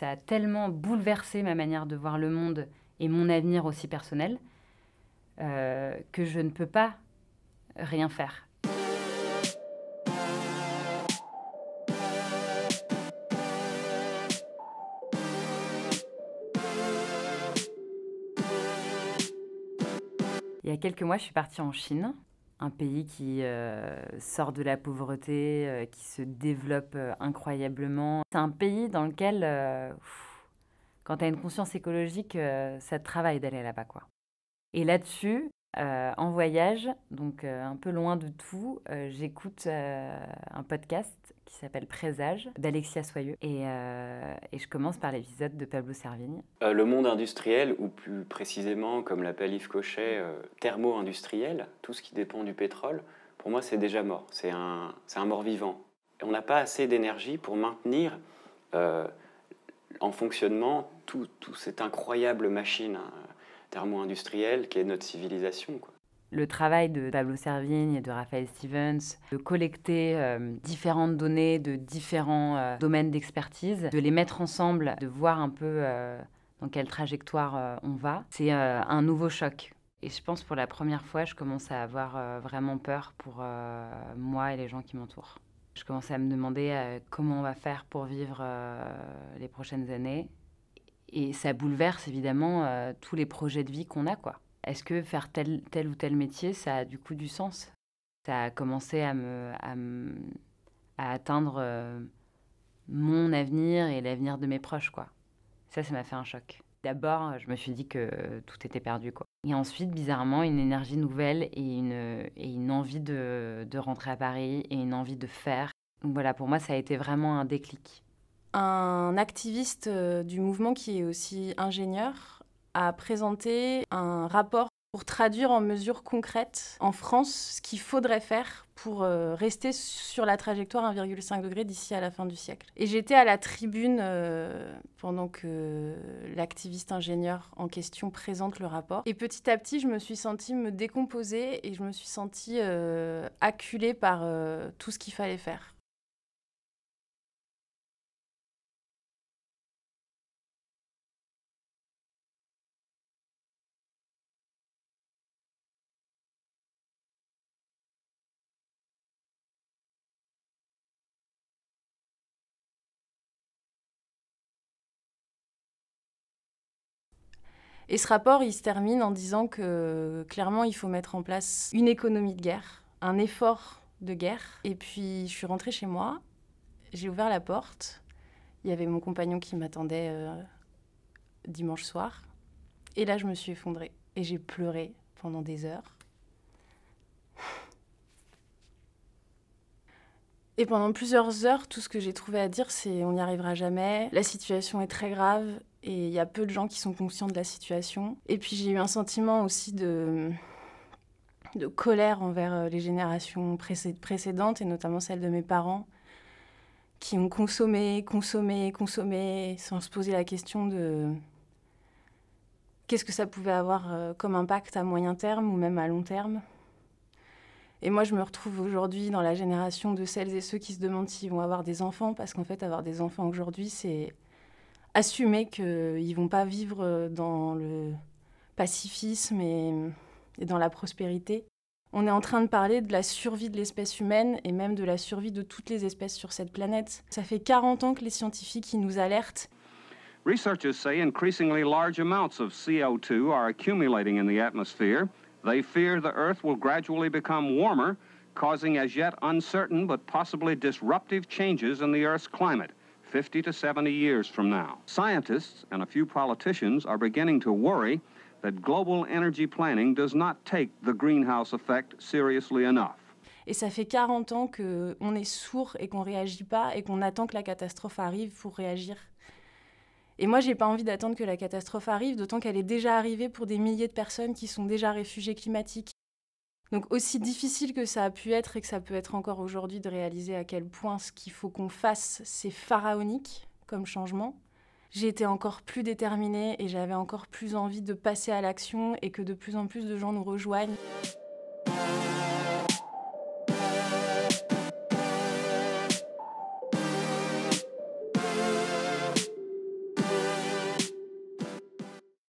ça a tellement bouleversé ma manière de voir le monde et mon avenir aussi personnel que je ne peux pas rien faire. Il y a quelques mois, je suis partie en Chine, un pays qui sort de la pauvreté, qui se développe incroyablement. C'est un pays dans lequel, quand tu as une conscience écologique, ça te travaille d'aller là-bas, quoi. Et là-dessus, en voyage, donc un peu loin de tout, j'écoute un podcast qui s'appelle Présage d'Alexia Soyeux et je commence par l'épisode de Pablo Servigne. Le monde industriel, ou plus précisément, comme l'appelle Yves Cochet, thermo-industriel, tout ce qui dépend du pétrole, pour moi c'est déjà mort, c'est un mort-vivant. Et on n'a pas assez d'énergie pour maintenir en fonctionnement toute cette incroyable machine thermo-industrielle qui est notre civilisation, quoi. Le travail de Pablo Servigne et de Raphaël Stevens, de collecter différentes données de différents domaines d'expertise, de les mettre ensemble, de voir un peu dans quelle trajectoire on va, c'est un nouveau choc. Et je pense pour la première fois, je commence à avoir vraiment peur pour moi et les gens qui m'entourent. Je commence à me demander comment on va faire pour vivre les prochaines années. Et ça bouleverse évidemment tous les projets de vie qu'on a, quoi. Est-ce que faire tel ou tel métier, ça a du coup du sens? Ça a commencé à atteindre mon avenir et l'avenir de mes proches, quoi. Ça m'a fait un choc. D'abord, je me suis dit que tout était perdu, quoi. Et ensuite, bizarrement, une énergie nouvelle et une envie de rentrer à Paris et une envie de faire. Donc voilà, pour moi, ça a été vraiment un déclic. Un activiste du mouvement qui est aussi ingénieur a présenté un rapport pour traduire en mesures concrètes en France ce qu'il faudrait faire pour rester sur la trajectoire 1,5 degré d'ici à la fin du siècle. Et j'étais à la tribune pendant que l'activiste ingénieur en question présente le rapport. Et petit à petit, je me suis sentie me décomposer et je me suis sentie acculée par tout ce qu'il fallait faire. Et ce rapport, il se termine en disant que clairement, il faut mettre en place une économie de guerre, un effort de guerre. Et puis, je suis rentrée chez moi, j'ai ouvert la porte, il y avait mon compagnon qui m'attendait dimanche soir. Et là, je me suis effondrée et j'ai pleuré pendant des heures. Et pendant plusieurs heures, tout ce que j'ai trouvé à dire, c'est on n'y arrivera jamais, la situation est très grave et il y a peu de gens qui sont conscients de la situation. Et puis j'ai eu un sentiment aussi de colère envers les générations précédentes et notamment celles de mes parents qui ont consommé sans se poser la question de qu'est-ce que ça pouvait avoir comme impact à moyen terme ou même à long terme. Et moi, je me retrouve aujourd'hui dans la génération de celles et ceux qui se demandent s'ils vont avoir des enfants, parce qu'en fait, avoir des enfants aujourd'hui, c'est assumer qu'ils ne vont pas vivre dans le pacifisme et dans la prospérité. On est en train de parler de la survie de l'espèce humaine et même de la survie de toutes les espèces sur cette planète. Ça fait 40 ans que les scientifiques ils nous alertent. Researchers say increasingly large amounts of CO2 are accumulating in the atmosphere. They fear the Earth will gradually become warmer, causing as yet uncertain but possibly disruptive changes in the Earth's climate, 50 to 70 years from now. Scientists and a few politicians are beginning to worry that global energy planning does not take the greenhouse effect seriously enough. Et ça fait 40 ans qu'on est sourd et qu'on ne réagit pas et qu'on attend que la catastrophe arrive pour réagir. Et moi, j'ai pas envie d'attendre que la catastrophe arrive, d'autant qu'elle est déjà arrivée pour des milliers de personnes qui sont déjà réfugiées climatiques. Donc aussi difficile que ça a pu être et que ça peut être encore aujourd'hui de réaliser à quel point ce qu'il faut qu'on fasse, c'est pharaonique comme changement, j'ai été encore plus déterminée et j'avais encore plus envie de passer à l'action et que de plus en plus de gens nous rejoignent.